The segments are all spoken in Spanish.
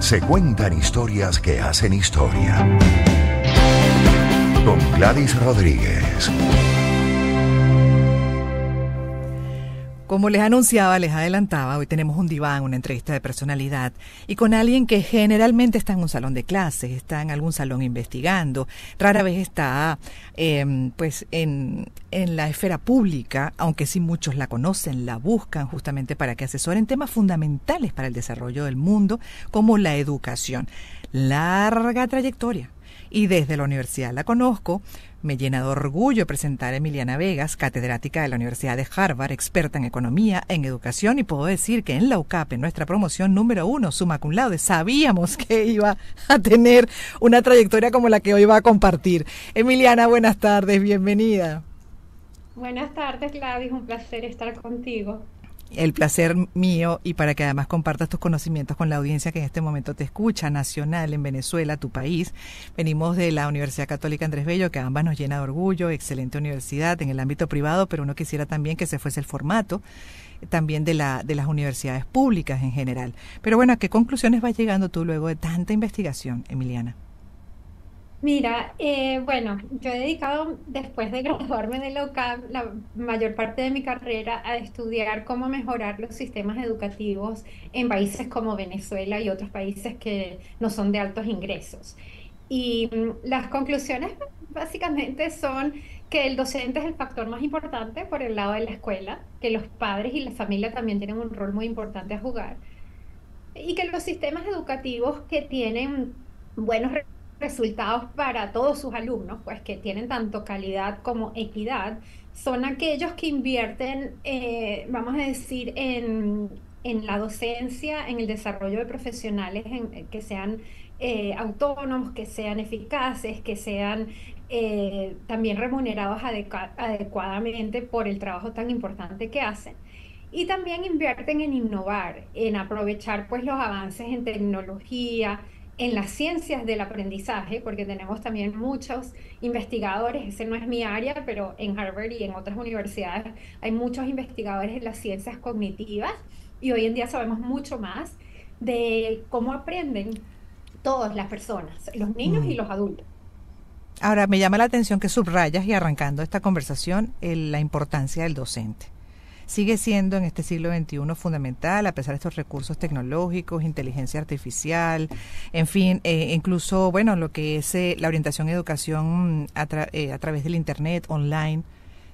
Se cuentan historias que hacen historia. Con Gladys Rodríguez. Como les anunciaba, les adelantaba, hoy tenemos un diván, una entrevista de personalidad, y con alguien que generalmente está en un salón de clases, está en algún salón investigando, rara vez está en la esfera pública, aunque sí muchos la conocen, la buscan justamente para que asesoren temas fundamentales para el desarrollo del mundo, como la educación. Larga trayectoria. Y desde la universidad la conozco. Me llena de orgullo presentar a Emiliana Vegas, catedrática de la Universidad de Harvard, experta en economía, en educación, y puedo decir que en la UCAP, en nuestra promoción número 1, summa cum laude, sabíamos que iba a tener una trayectoria como la que hoy va a compartir. Emiliana, buenas tardes, bienvenida. Buenas tardes, Gladys, un placer estar contigo. El placer mío, y para que además compartas tus conocimientos con la audiencia que en este momento te escucha, nacional en Venezuela, tu país. Venimos de la Universidad Católica Andrés Bello, que ambas nos llena de orgullo, excelente universidad en el ámbito privado, pero uno quisiera también que se fuese el formato también de las universidades públicas en general. Pero bueno, ¿a qué conclusiones vas llegando tú luego de tanta investigación, Emiliana? Mira, bueno, yo he dedicado, después de graduarme de la UCAP, la mayor parte de mi carrera a estudiar cómo mejorar los sistemas educativos en países como Venezuela y otros países que no son de altos ingresos. Y las conclusiones básicamente son que el docente es el factor más importante por el lado de la escuela, que los padres y la familia también tienen un rol muy importante a jugar, y que los sistemas educativos que tienen buenos resultados para todos sus alumnos, pues que tienen tanto calidad como equidad, son aquellos que invierten, vamos a decir, en la docencia, en el desarrollo de profesionales que sean autónomos, que sean eficaces, que sean también remunerados adecuadamente por el trabajo tan importante que hacen. Y también invierten en innovar, en aprovechar pues los avances en tecnología, en las ciencias del aprendizaje, porque tenemos también muchos investigadores, ese no es mi área, pero en Harvard y en otras universidades hay muchos investigadores en las ciencias cognitivas, y hoy en día sabemos mucho más de cómo aprenden todas las personas, los niños y los adultos. Ahora, me llama la atención que subrayas, y arrancando esta conversación, la importancia del docente. Sigue siendo en este siglo XXI fundamental, a pesar de estos recursos tecnológicos, inteligencia artificial, en fin, incluso, bueno, lo que es la orientación y educación a través del Internet, online,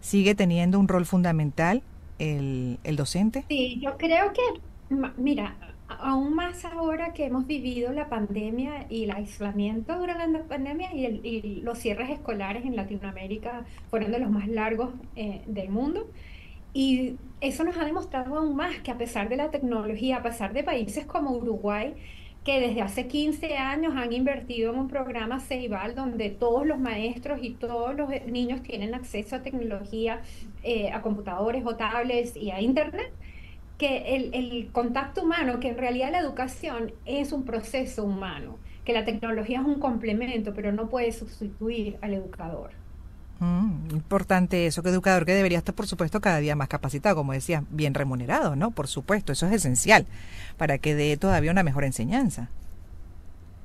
¿sigue teniendo un rol fundamental el docente? Sí, yo creo que, mira, aún más ahora que hemos vivido la pandemia y el aislamiento durante la pandemia y los cierres escolares en Latinoamérica fueron de los más largos del mundo. Y eso nos ha demostrado aún más que a pesar de la tecnología, a pesar de países como Uruguay, que desde hace 15 años han invertido en un programa Ceibal donde todos los maestros y todos los niños tienen acceso a tecnología, a computadores o tablets y a Internet, que el contacto humano, que en realidad la educación es un proceso humano, que la tecnología es un complemento, pero no puede sustituir al educador. Importante eso, que educador que debería estar, por supuesto, cada día más capacitado, como decías, bien remunerado, ¿no? Por supuesto, eso es esencial para que dé todavía una mejor enseñanza.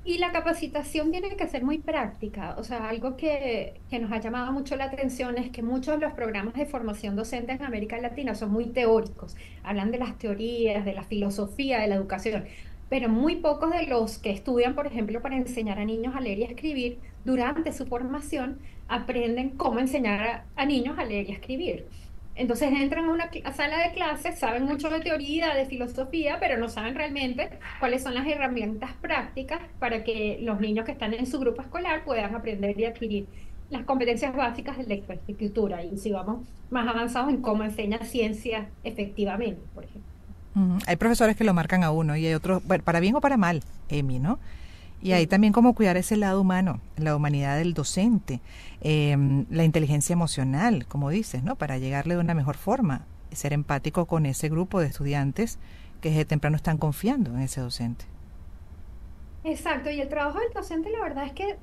Y la capacitación tiene que ser muy práctica, o sea, algo que nos ha llamado mucho la atención es que muchos de los programas de formación docente en América Latina son muy teóricos, hablan de las teorías, de la filosofía de la educación, pero muy pocos de los que estudian, por ejemplo, para enseñar a niños a leer y a escribir, durante su formación aprenden cómo enseñar a niños a leer y a escribir. Entonces entran a una sala de clases, saben mucho de teoría, de filosofía, pero no saben realmente cuáles son las herramientas prácticas para que los niños que están en su grupo escolar puedan aprender y adquirir las competencias básicas de lectoescritura. Y si vamos más avanzados en cómo enseña ciencia efectivamente, por ejemplo. Hay profesores que lo marcan a uno y hay otros, bueno, para bien o para mal, Emi, ¿no? Y ahí también cómo cuidar ese lado humano, la humanidad del docente, la inteligencia emocional, como dices, ¿no? Para llegarle de una mejor forma, ser empático con ese grupo de estudiantes que desde temprano están confiando en ese docente. Exacto, y el trabajo del docente la verdad es que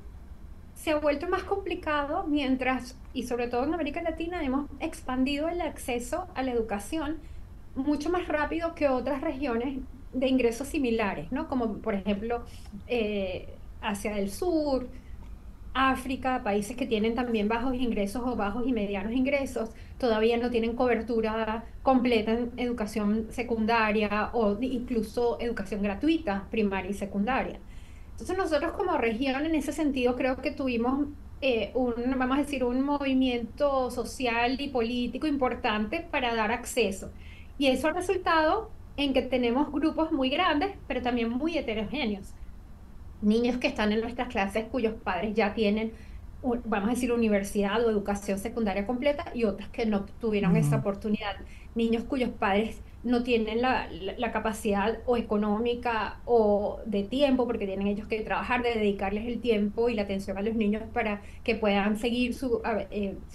se ha vuelto más complicado mientras, y sobre todo en América Latina, hemos expandido el acceso a la educación mucho más rápido que otras regiones de ingresos similares, ¿no? Como por ejemplo Asia del Sur, África, países que tienen también bajos ingresos o bajos y medianos ingresos, todavía no tienen cobertura completa en educación secundaria o incluso educación gratuita, primaria y secundaria. Entonces nosotros como región en ese sentido creo que tuvimos vamos a decir, un movimiento social y político importante para dar acceso. Y eso ha resultado en que tenemos grupos muy grandes, pero también muy heterogéneos, niños que están en nuestras clases cuyos padres ya tienen, vamos a decir, universidad o educación secundaria completa y otros que no tuvieron esa Ujú. oportunidad. Niños cuyos padres no tienen la capacidad o económica o de tiempo, porque tienen ellos que trabajar, de dedicarles el tiempo y la atención a los niños para que puedan seguir su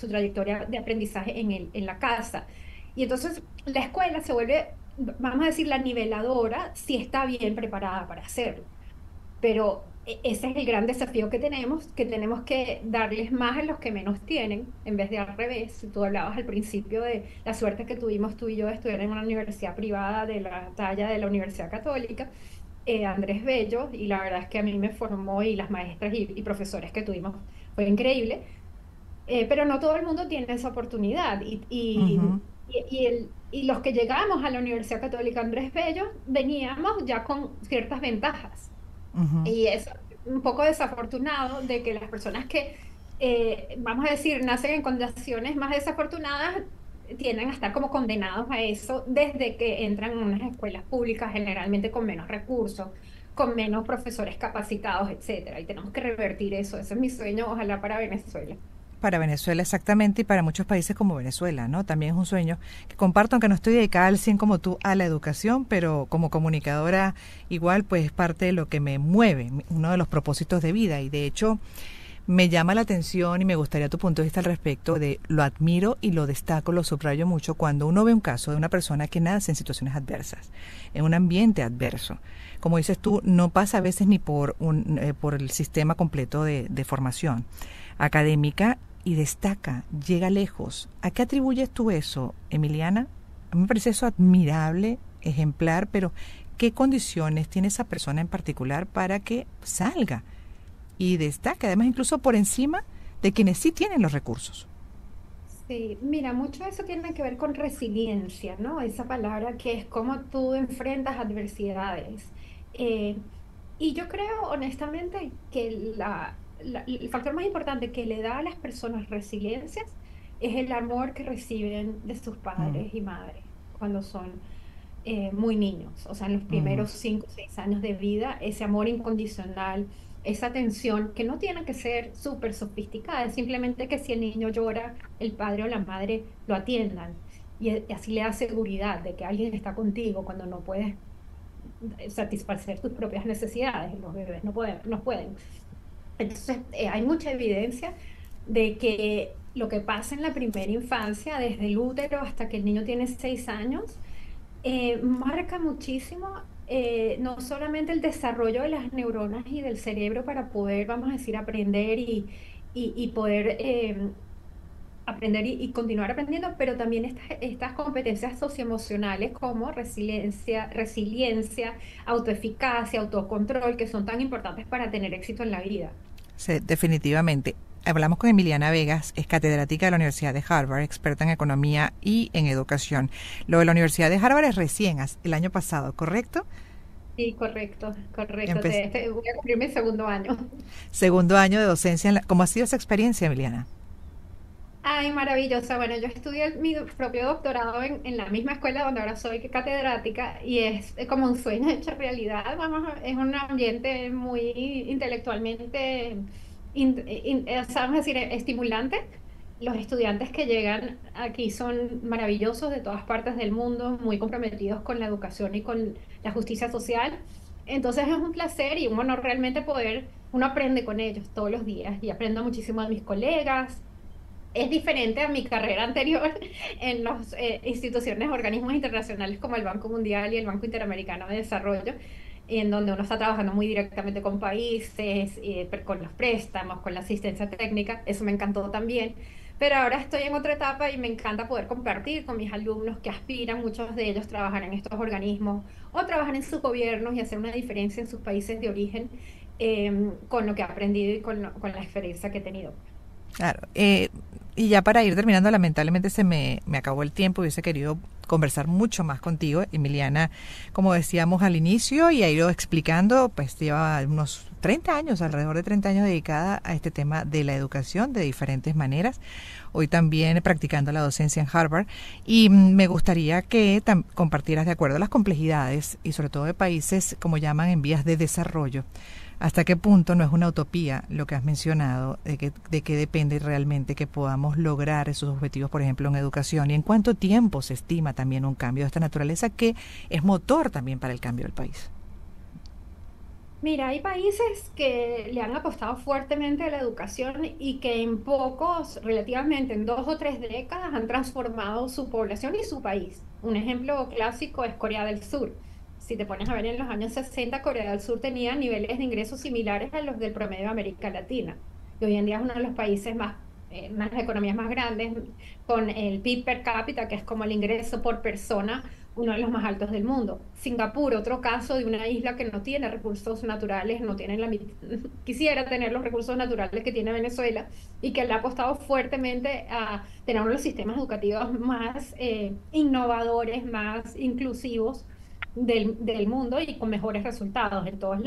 trayectoria de aprendizaje en la casa. Y entonces la escuela se vuelve, vamos a decir, la niveladora si está bien preparada para hacerlo. Pero ese es el gran desafío que tenemos que darles más a los que menos tienen, en vez de al revés. Tú hablabas al principio de la suerte que tuvimos tú y yo de estudiar en una universidad privada de la talla de la Universidad Católica, Andrés Bello, y la verdad es que a mí me formó y las maestras y profesores que tuvimos fue increíble, pero no todo el mundo tiene esa oportunidad. Ujú. Y los que llegamos a la Universidad Católica Andrés Bello veníamos ya con ciertas ventajas. Ujú. Y es un poco desafortunado de que las personas que, vamos a decir, nacen en condiciones más desafortunadas, tienden a estar como condenados a eso desde que entran en unas escuelas públicas, generalmente con menos recursos, con menos profesores capacitados, etcétera. Y tenemos que revertir eso. Ese es mi sueño, ojalá para Venezuela. Para Venezuela exactamente y para muchos países como Venezuela, ¿no? También es un sueño que comparto, aunque no estoy dedicada al 100 como tú a la educación, pero como comunicadora igual pues es parte de lo que me mueve, uno de los propósitos de vida y de hecho me llama la atención y me gustaría tu punto de vista al respecto de lo admiro y lo destaco, lo subrayo mucho cuando uno ve un caso de una persona que nace en situaciones adversas, en un ambiente adverso. Como dices tú, no pasa a veces ni por el sistema completo de formación académica y destaca, llega lejos. ¿A qué atribuyes tú eso, Emiliana? A mí me parece eso admirable, ejemplar, pero ¿qué condiciones tiene esa persona en particular para que salga y destaque, además incluso por encima de quienes sí tienen los recursos? Sí, mira, mucho de eso tiene que ver con resiliencia, ¿no? Esa palabra que es cómo tú enfrentas adversidades. Eh, y yo creo honestamente que el factor más importante que le da a las personas resiliencias es el amor que reciben de sus Mm, padres y madres cuando son muy niños, o sea, en los ujú. primeros 5 o 6 años de vida, ese amor incondicional, esa atención que no tiene que ser súper sofisticada, es simplemente que si el niño llora, el padre o la madre lo atiendan y así le da seguridad de que alguien está contigo cuando no puedes satisfacer tus propias necesidades, los bebés no pueden. Entonces, hay mucha evidencia de que lo que pasa en la primera infancia, desde el útero hasta que el niño tiene 6 años, marca muchísimo no solamente el desarrollo de las neuronas y del cerebro para poder, vamos a decir, aprender y poder aprender y continuar aprendiendo, pero también estas competencias socioemocionales como resiliencia, autoeficacia, autocontrol, que son tan importantes para tener éxito en la vida. Sí, definitivamente. Hablamos con Emiliana Vegas, es catedrática de la Universidad de Harvard, experta en economía y en educación. Lo de la Universidad de Harvard es recién, el año pasado, ¿correcto? Sí, correcto, correcto. Empe- Voy a cumplir mi segundo año. Segundo año de docencia. ¿Cómo ha sido esa experiencia, Emiliana? Ay, maravillosa. Bueno, yo estudié mi propio doctorado en la misma escuela donde ahora soy catedrática y es como un sueño hecho realidad. Es un ambiente muy intelectualmente, vamos a decir, estimulante. Los estudiantes que llegan aquí son maravillosos de todas partes del mundo, muy comprometidos con la educación y con la justicia social. Entonces es un placer y un honor realmente uno aprende con ellos todos los días y aprendo muchísimo de mis colegas. Es diferente a mi carrera anterior en las instituciones, organismos internacionales como el Banco Mundial y el Banco Interamericano de Desarrollo, en donde uno está trabajando muy directamente con países, con los préstamos, con la asistencia técnica. Eso me encantó también. pero ahora estoy en otra etapa y me encanta poder compartir con mis alumnos que aspiran, muchos de ellos, trabajar en estos organismos o trabajar en sus gobiernos y hacer una diferencia en sus países de origen, con lo que he aprendido y con la experiencia que he tenido. Claro. Y ya para ir terminando, lamentablemente me acabó el tiempo. Hubiese querido conversar mucho más contigo, Emiliana, como decíamos al inicio, y ha ido explicando, pues lleva unos 30 años, alrededor de 30 años dedicada a este tema de la educación de diferentes maneras. Hoy también practicando la docencia en Harvard. Y me gustaría que compartieras, de acuerdo a las complejidades y sobre todo de países, como llaman, en vías de desarrollo, hasta qué punto no es una utopía lo que has mencionado, de que depende realmente que podamos lograr esos objetivos, por ejemplo, en educación, y en cuánto tiempo se estima también un cambio de esta naturaleza que es motor también para el cambio del país. Mira, hay países que le han apostado fuertemente a la educación y que en pocos, relativamente en 2 o 3 décadas, han transformado su población y su país. Un ejemplo clásico es Corea del Sur. Si te pones a ver, en los años 60, Corea del Sur tenía niveles de ingresos similares a los del promedio de América Latina. Y hoy en día es uno de los países más economías más grandes, con el PIB per cápita, que es como el ingreso por persona, uno de los más altos del mundo. Singapur, otro caso de una isla que no tiene recursos naturales, no tiene quisiera tener los recursos naturales que tiene Venezuela, y que le ha apostado fuertemente a tener uno de los sistemas educativos más innovadores, más inclusivos del mundo, y con mejores resultados en todos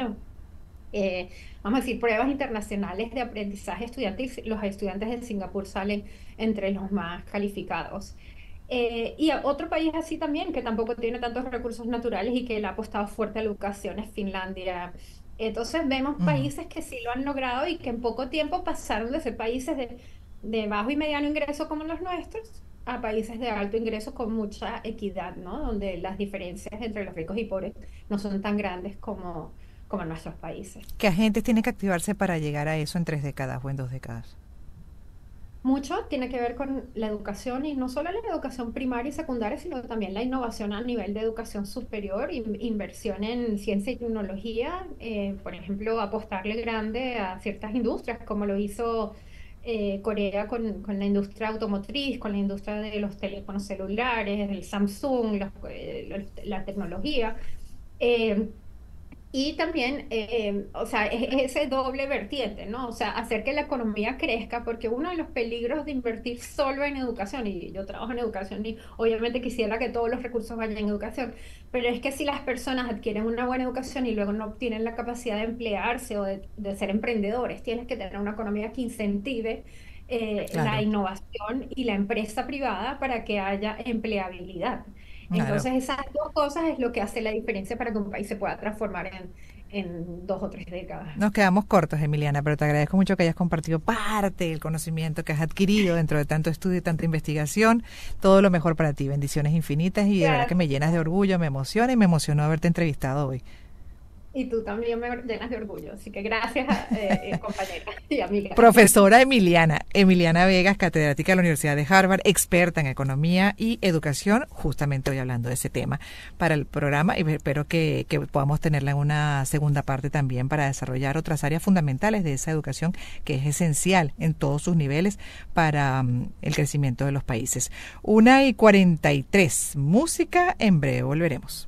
eh, vamos a decir, pruebas internacionales de aprendizaje estudiantil. Los estudiantes de Singapur salen entre los más calificados. Otro país así también, que tampoco tiene tantos recursos naturales y que le ha apostado fuerte a la educación, es Finlandia. Entonces vemos Mm. países que sí lo han logrado y que en poco tiempo pasaron de ser países de bajo y mediano ingreso como los nuestros a países de alto ingreso con mucha equidad, ¿no? Donde las diferencias entre los ricos y pobres no son tan grandes como en nuestros países. ¿Qué agentes tienen que activarse para llegar a eso en 3 décadas o en 2 décadas? Mucho tiene que ver con la educación, y no solo la educación primaria y secundaria, sino también la innovación a nivel de educación superior, inversión en ciencia y tecnología, por ejemplo, apostarle grande a ciertas industrias, como lo hizo Corea con la industria automotriz, con la industria de los teléfonos celulares, el Samsung, la tecnología. Eh, Y también, o sea, es ese doble vertiente, ¿no? O sea, hacer que la economía crezca, porque uno de los peligros de invertir solo en educación, y yo trabajo en educación y obviamente quisiera que todos los recursos vayan en educación, pero es que si las personas adquieren una buena educación y luego no tienen la capacidad de emplearse o de ser emprendedores, tienes que tener una economía que incentive la Claro, innovación y la empresa privada para que haya empleabilidad. claro. Entonces, esas dos cosas es lo que hace la diferencia para que un país se pueda transformar en 2 o 3 décadas. Nos quedamos cortos, Emiliana, pero te agradezco mucho que hayas compartido parte del conocimiento que has adquirido dentro de tanto estudio y tanta investigación. Todo lo mejor para ti. Bendiciones infinitas y de verdad que me Gracias. llenas de orgullo, me emociona y me emocionó haberte entrevistado hoy. Y tú también me llenas de orgullo. Así que gracias, compañera y amiga. Profesora Emiliana Vegas, catedrática de la Universidad de Harvard, experta en economía y educación, justamente hoy hablando de ese tema para el programa, y espero que podamos tenerla en una segunda parte también para desarrollar otras áreas fundamentales de esa educación que es esencial en todos sus niveles para el crecimiento de los países. 1:43, música, en breve volveremos.